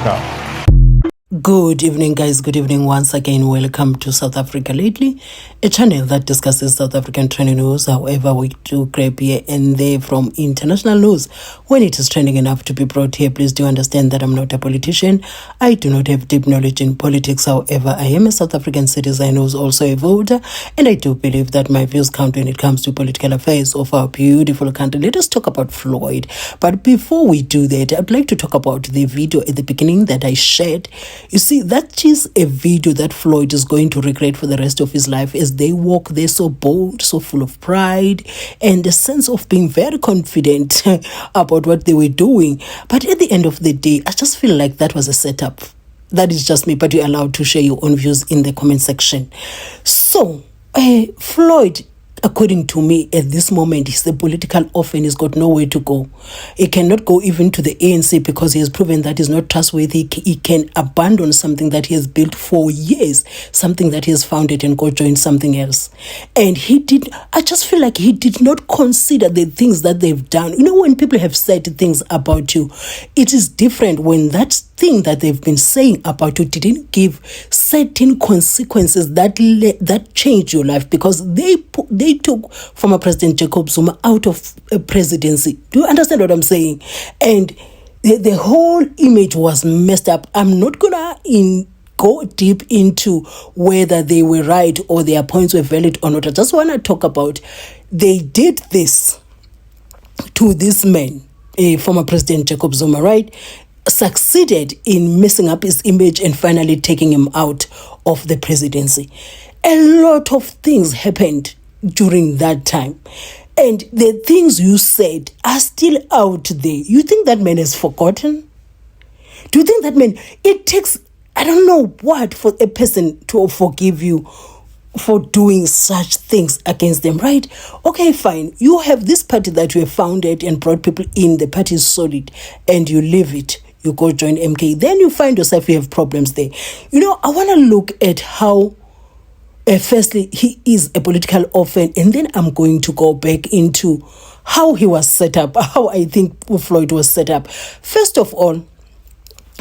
Africa. Good evening, guys. Good evening once again. Welcome to South Africa Lately, a channel that discusses South African trending news. However, we do grab here and there from international news when it is trending enough to be brought here. Please do understand that I'm not a politician. I do not have deep knowledge in politics. However, I am a South African citizen who's also a voter, and I do believe that my views count when it comes to political affairs of our beautiful country. Let us talk about Floyd. But before we do that, I'd like to talk about the video at the beginning that I shared. You see, that is a video that Floyd is going to regret for the rest of his life as they walk there so bold, so full of pride, and a sense of being very confident about what they were doing. But at the end of the day, I just feel like that was a setup. That is just me, but you're allowed to share your own views in the comment section. So, Floyd, according to me, at this moment, he's a political orphan. He's got nowhere to go. He cannot go even to the ANC because he has proven that he's not trustworthy. He can abandon something that he has built for years, something that he has founded, and go join something else. And I just feel like he did not consider the things that they've done. You know, when people have said things about you, it is different when that thing that they've been saying about you didn't give certain consequences that changed your life, because they took former President Jacob Zuma out of presidency. Do you understand what I'm saying? And the whole image was messed up. I'm not gonna go deep into whether they were right or their points were valid or not. I just want to talk about they did this to this man, former President Jacob Zuma, right? Succeeded in messing up his image and finally taking him out of the presidency. A lot of things happened during that time, and the things you said are still out there. You think that man has forgotten? Do you think that man, it takes, I don't know what, for a person to forgive you for doing such things against them, right? Okay, fine. You have this party that you have founded and brought people in. The party is solid, and you leave it. You go join MK. Then you find yourself, you have problems there. You know, I want to look at how, firstly, he is a political orphan, and then I'm going to go back into how he was set up, how I think Floyd was set up. First of all,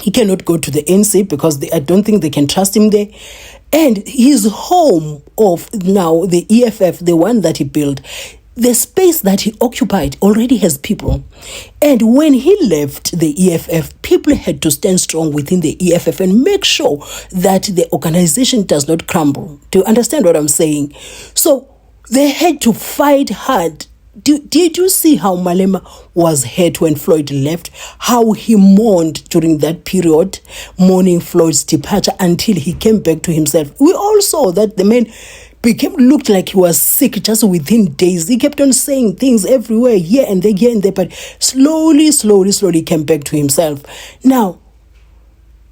he cannot go to the NC because I don't think they can trust him there. And his home of now, the EFF, the one that he built, the space that he occupied already has people. And when he left the EFF, people had to stand strong within the EFF and make sure that the organization does not crumble. Do you understand what I'm saying? So they had to fight hard. Did you see how Malema was hurt when Floyd left? How he mourned during that period, mourning Floyd's departure until he came back to himself. We all saw that the man looked like he was sick just within days. He kept on saying things everywhere, here and there, but slowly came back to himself. Now,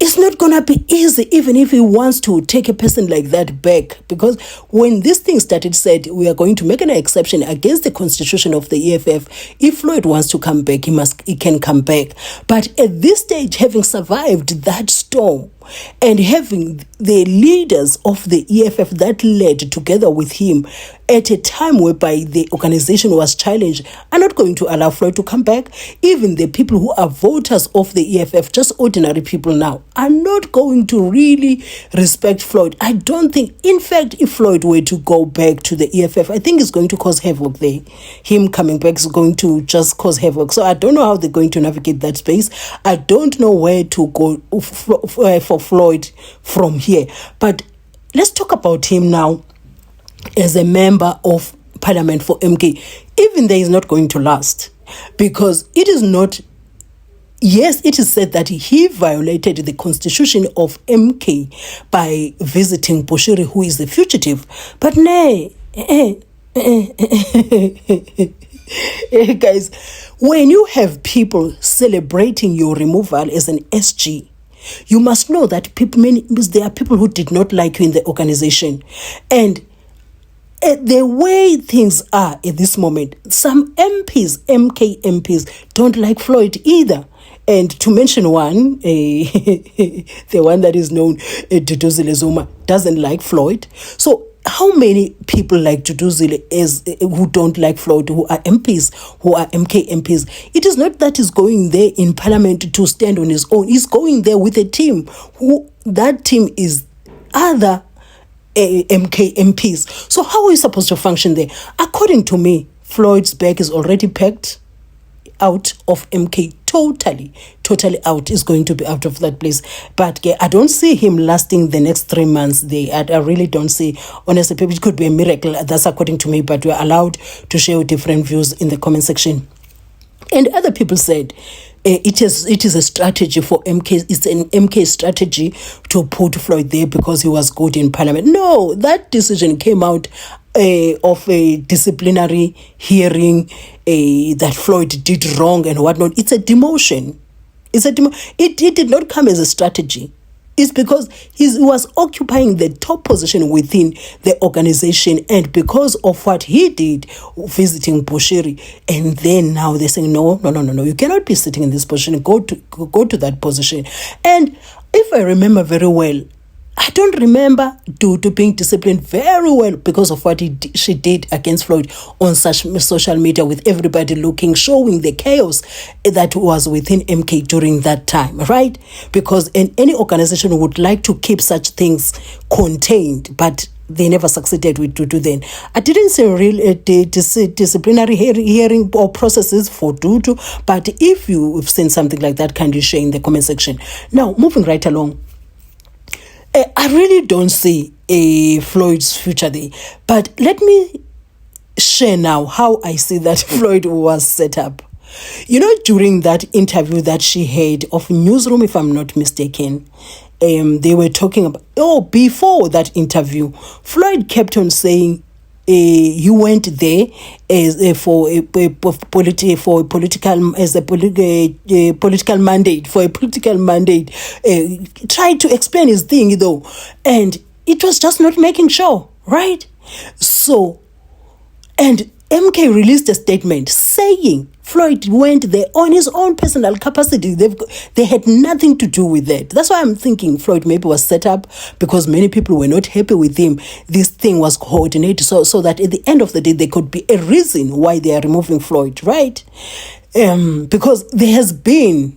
it's not going to be easy even if he wants to take a person like that back, because when this thing started, said we are going to make an exception against the constitution of the EFF. If Floyd wants to come back, he can come back. But at this stage, having survived that storm and having the leaders of the EFF that led together with him at a time whereby the organization was challenged, are not going to allow Floyd to come back. Even the people who are voters of the EFF, just ordinary people now, are not going to really respect Floyd. I don't think, in fact, if Floyd were to go back to the EFF, I think it's going to cause havoc there. Him coming back is going to just cause havoc. So I don't know how they're going to navigate that space. I don't know where to go for Floyd from here. But let's talk about him now as a member of parliament for MK. Even there is not going to last, because it is not, yes, it is said that he violated the constitution of MK by visiting Bushiri, who is a fugitive. But nay, guys, when you have people celebrating your removal as an SG, you must know that there are people who did not like you in the organization. And the way things are at this moment, some MPs, MK MPs, don't like Floyd either. And to mention one, the one that is known, Duduzile, doesn't like Floyd. So how many people like Duduzile who don't like Floyd, who are MPs, who are MK MPs? It is not that he's going there in parliament to stand on his own. He's going there with a team. That team is other MK MPs. So how are you supposed to function there? According to me, Floyd's bag is already packed out of MK, totally out. Is going to be out of that place. But I don't see him lasting the next 3 months there. I really don't see. Honestly, it could be a miracle. That's according to me, but we're allowed to share different views in the comment section. And other people said it is a strategy for MK. It's an MK strategy to put Floyd there because he was good in parliament. No, that decision came out of a disciplinary hearing that Floyd did wrong and whatnot. It's a demotion. It did not come as a strategy. It's because he was occupying the top position within the organization, and because of what he did visiting Bushiri, and then now they're saying no, you cannot be sitting in this position. Go to that position. And if I remember very well, I don't remember Dudu being disciplined very well because of what she did against Floyd on such social media, with everybody showing the chaos that was within MK during that time, right? Because any organization would like to keep such things contained, but they never succeeded with Dudu then. I didn't say real disciplinary hearing or processes for Dudu, but if you've seen something like that, kindly share in the comment section. Now, moving right along. I really don't see Floyd's future there. But let me share now how I see that Floyd was set up. You know, during that interview that she had of Newsroom, if I'm not mistaken, they were talking about, before that interview, Floyd kept on saying, you went there as for a political mandate. Tried to explain his thing though, and it was just not making sure, right? So, and MK released a statement saying Floyd went there on his own personal capacity. They had nothing to do with that. That's why I'm thinking Floyd maybe was set up because many people were not happy with him. This thing was coordinated so that at the end of the day, there could be a reason why they are removing Floyd, right? Because there has been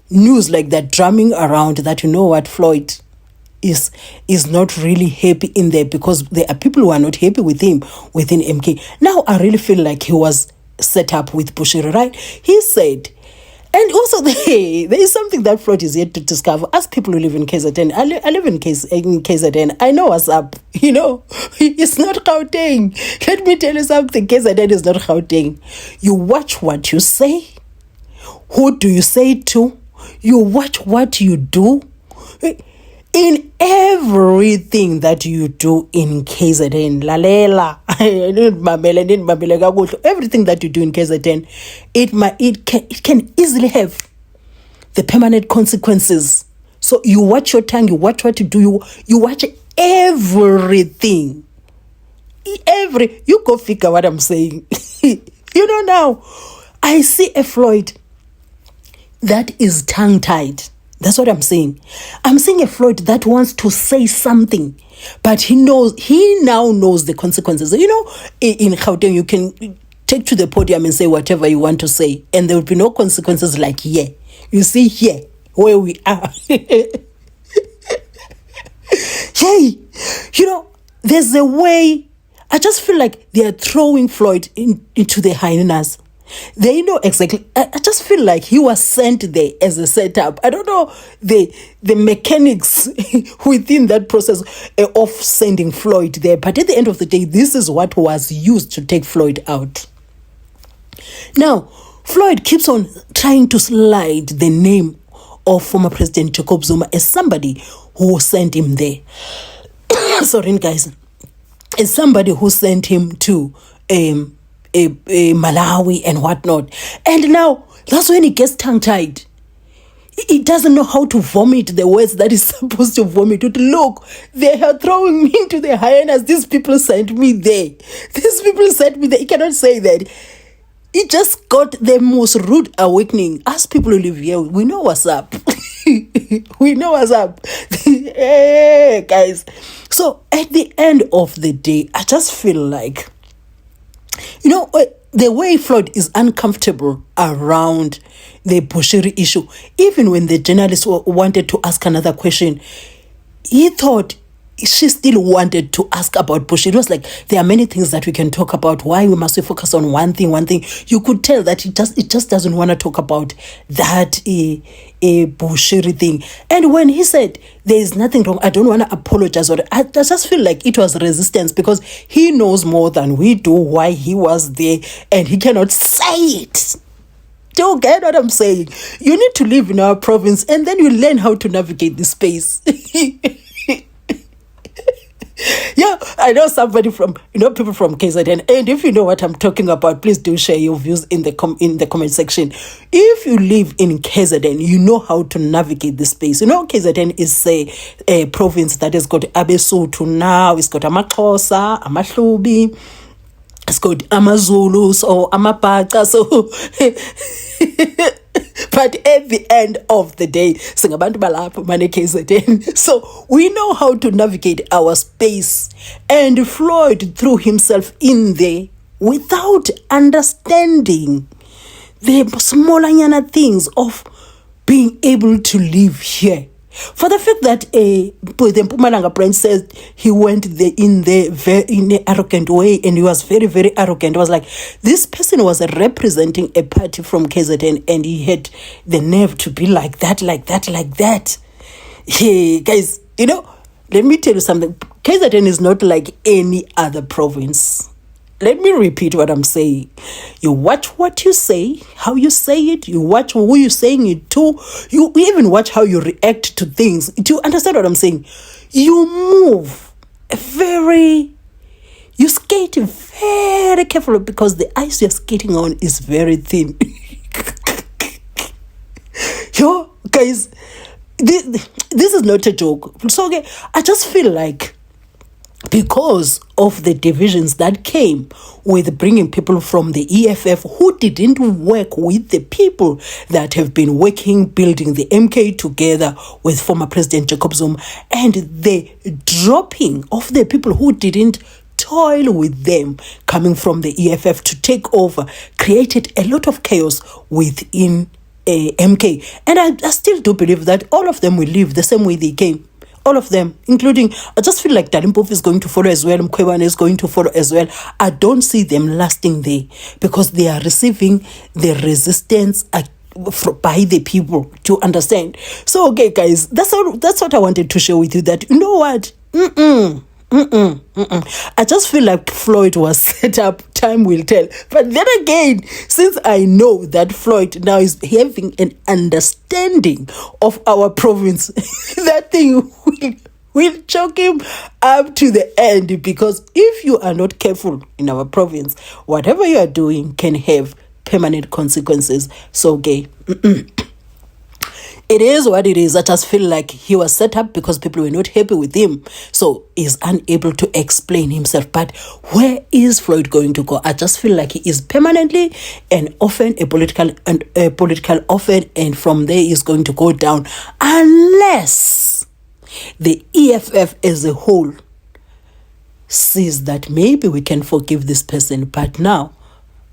news like that drumming around that, you know what, Floyd is not really happy in there because there are people who are not happy with him within MK. Now I really feel like he was set up with Bushiri, right? He said, and also there is something that Floyd is yet to discover. As people who live in KZN, I live in KZN. I know what's up. You know, it's not Gauteng. Let me tell you something. KZN is not Gauteng. You watch what you say. Who do you say it to? You watch what you do. In everything that you do in KZN, lalela, everything that you do in KZN, it can easily have the permanent consequences. So you watch your tongue, you watch what you do, you watch everything. You go figure what I'm saying. You know, now I see a Floyd that is tongue-tied. That's what I'm saying. I'm seeing a Floyd that wants to say something, but he now knows the consequences. You know, in Gauteng, you can take to the podium and say whatever you want to say, and there will be no consequences like here. You see here, where we are. Hey, you know, there's a way. I just feel like they are throwing Floyd into the hyenas. They know exactly. I just feel like he was sent there as a setup. I don't know the mechanics within that process of sending Floyd there. But at the end of the day, this is what was used to take Floyd out. Now, Floyd keeps on trying to slide the name of former President Jacob Zuma as somebody who sent him there. Sorry, guys. As somebody who sent him to Malawi and whatnot. And now, that's when he gets tongue-tied. He doesn't know how to vomit the words that he's supposed to vomit. Look, they are throwing me into the hyenas. These people sent me there. He cannot say that. He just got the most rude awakening. As people who live here, we know what's up. We know what's up. Hey, guys. So at the end of the day, I just feel like, the way Floyd is uncomfortable around the Bushiri issue, even when the journalist wanted to ask another question, he thought she still wanted to ask about Bushiri. It was like, there are many things that we can talk about. Why must we focus on one thing? You could tell that it just doesn't want to talk about that a Bushiri thing. And when he said there is nothing wrong, I don't want to apologize, or I just feel like it was resistance, because he knows more than we do why he was there, and he cannot say it. Do you get what I'm saying? You need to live in our province, and then you learn how to navigate the space. Yeah, I know somebody from, people from KZN, and if you know what I'm talking about, please do share your views in the comment section. If you live in KZN, you know how to navigate the space. KZN is a province that has got Abesutu now, it's got Amaxhosa, Amahlubi, it's got Amazulus or Amapata, so but at the end of the day, singabantu balapha mane KZN. So we know how to navigate our space. And Floyd threw himself in there without understanding the smaller things of being able to live here. For the fact that the Mpumalanga branch says he went in an arrogant way, and he was very, very arrogant. It was like, this person was representing a party from KZN, and he had the nerve to be like that. Hey, guys, let me tell you something. KZN is not like any other province. Let me repeat what I'm saying. You watch what you say, how you say it. You watch who you're saying it to. You even watch how you react to things. Do you understand what I'm saying? You move you skate very carefully, because the ice you're skating on is very thin. Yo, guys, this is not a joke. So, okay, I just feel like, because of the divisions that came with bringing people from the EFF who didn't work with the people that have been working, building the MK together with former President Jacob Zuma, and the dropping of the people who didn't toil with them coming from the EFF to take over, created a lot of chaos within MK. And I still do believe that all of them will leave the same way they came. All of them, including, I just feel like Dalimpofu is going to follow as well, Mkhwebane is going to follow as well. I don't see them lasting there, because they are receiving the resistance by the people, to understand. So, okay, guys, that's what I wanted to share with you, that, you know what? I just feel like Floyd was set up. Time will tell. But then again, since I know that Floyd now is having an understanding of our province, that thing will choke him up to the end. Because if you are not careful in our province, whatever you are doing can have permanent consequences. So, okay. It is what it is. I just feel like he was set up because people were not happy with him. So he's unable to explain himself. But where is Floyd going to go? I just feel like he is permanently an orphan, a political orphan, and from there he's going to go down, unless the EFF as a whole sees that maybe we can forgive this person. But now,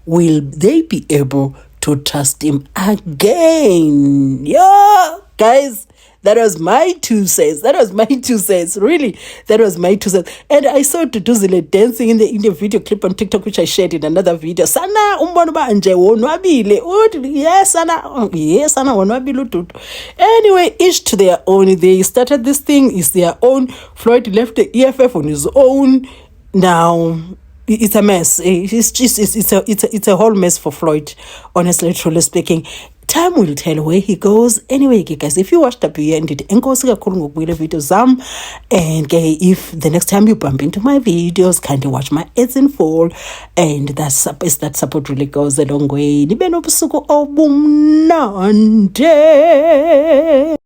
will they be able to trust him again? Yeah, guys, that was my 2 cents. Really, that was my 2 cents. And I saw Duduzile dancing in the video clip on TikTok, which I shared in another video. Sana umbono banje wonwabile. Yes, sana wonwabile. Anyway, each to their own. They started this thing. It's their own. Floyd left the EFF on his own. Now it's a mess. It's a whole mess for Floyd, honestly, truly speaking. Time will tell where he goes. Anyway, guys, if you watched up here and did enkosi kakhulu ngokubukela video zam, and if the next time you bump into my videos, kindly watch my ads in full, and that support really goes a long way. Nibe nobusuku obumnande.